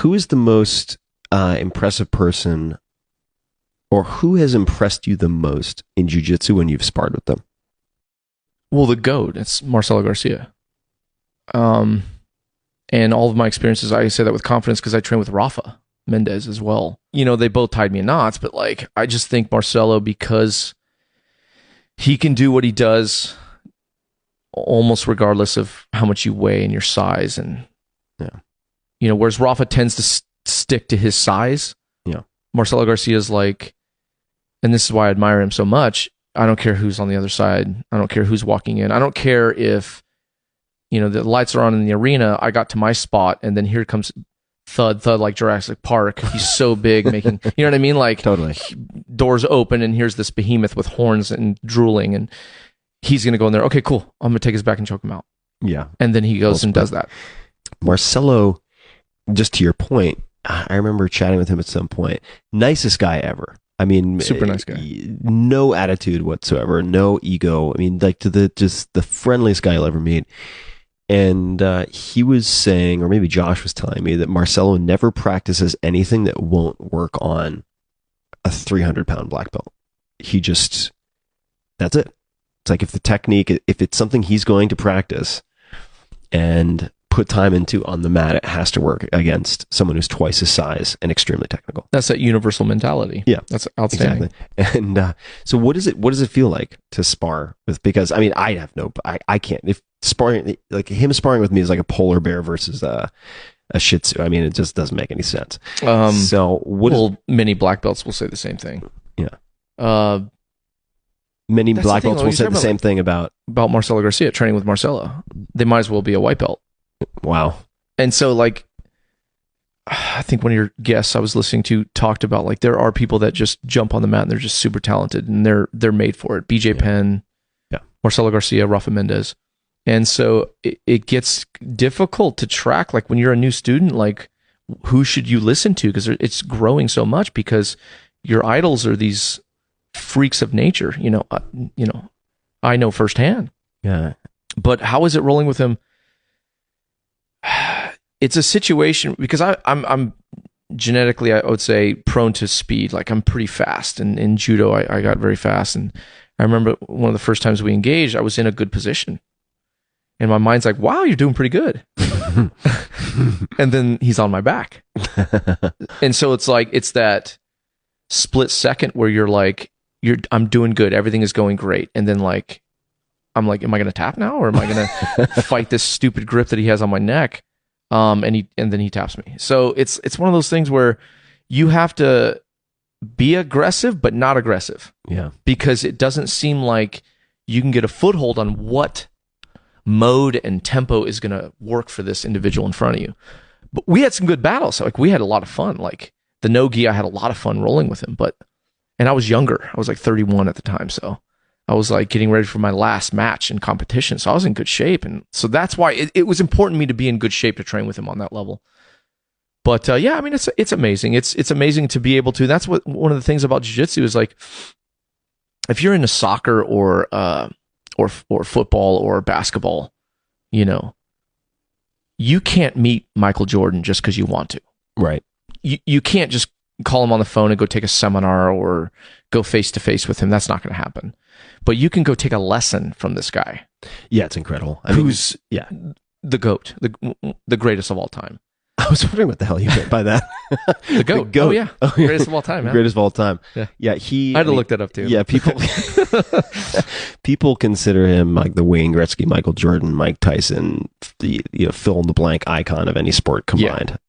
who is the most impressive person, or who has impressed you the most in jiu-jitsu when you've sparred with them? Well, the GOAT, it's Marcelo Garcia. And all of my experiences, I say that with confidence because I train with Rafa Mendez as well. You know, they both tied me in knots, but like, I just think Marcelo, because he can do what he does almost regardless of how much you weigh and your size. And, you know, whereas Rafa tends to stick to his size. Yeah. Marcelo Garcia is like, and this is why I admire him so much. I don't care who's on the other side. I don't care who's walking in. I don't care if, you know, the lights are on in the arena. I got to my spot and then here comes thud like Jurassic Park. He's so big, making, you know what I mean? Like, totally. Doors open and here's this behemoth with horns and drooling, and he's going to go in there. Okay, cool. I'm going to take his back and choke him out. Yeah. And then he goes and does that. Marcelo, just to your point, I remember chatting with him at some point. Nicest guy ever. I mean, super nice guy. No attitude whatsoever, no ego. I mean, like just the friendliest guy you'll ever meet. And he was saying, or maybe Josh was telling me, that Marcelo never practices anything that won't work on a 300-pound black belt. That's it. It's like if the technique, if it's something he's going to practice and put time into on the mat, it has to work against someone who's twice his size and extremely technical. That's that universal mentality. Yeah, that's outstanding. Exactly. And so what does it feel like to spar with? Because I mean, I can't. If sparring, like him sparring with me is like a polar bear versus a Shih Tzu. I mean, it just doesn't make any sense. Many black belts will say the same thing. Yeah. Many black belts will say the same thing about Marcelo Garcia training with Marcelo. They might as well be a white belt. Wow. And so, like, I think one of your guests I was listening to talked about, like, there are people that just jump on the mat and they're just super talented and they're made for it. BJ Penn, Marcelo Garcia, Rafa Mendez. And so it gets difficult to track, like, when you're a new student, like, who should you listen to? Because it's growing so much, because your idols are these freaks of nature. I know firsthand. Yeah. But how is it rolling with him? It's a situation, because I'm genetically, I would say, prone to speed. Like, I'm pretty fast, and in judo I got very fast. And I remember one of the first times we engaged, I was in a good position and my mind's like, wow, you're doing pretty good. And then he's on my back. And so it's like, it's that split second where you're like, I'm doing good, everything is going great, and then like, I'm like, am I going to tap now, or am I going to fight this stupid grip that he has on my neck? And then he taps me. So it's one of those things where you have to be aggressive, but not aggressive. Yeah. Because it doesn't seem like you can get a foothold on what mode and tempo is going to work for this individual in front of you. But we had some good battles. Like, we had a lot of fun. Like, the no-gi, I had a lot of fun rolling with him. And I was younger. I was like 31 at the time. So I was like getting ready for my last match in competition. So I was in good shape. And so that's why it was important to me to be in good shape to train with him on that level. But yeah, I mean, it's amazing. It's amazing to be able to. That's what one of the things about jiu-jitsu is, like, if you're into soccer or football or basketball, you can't meet Michael Jordan just because you want to. Right. You can't just call him on the phone and go take a seminar or go face to face with him. That's not going to happen. But you can go take a lesson from this guy. Yeah, it's incredible. Who's the GOAT, the greatest of all time. I was wondering what the hell you meant by that. The GOAT. Oh, yeah. Greatest of all time, man. Greatest of all time. Yeah. Yeah, I had to look that up, too. Yeah, people consider him like the Wayne Gretzky, Michael Jordan, Mike Tyson, the fill in the blank icon of any sport combined.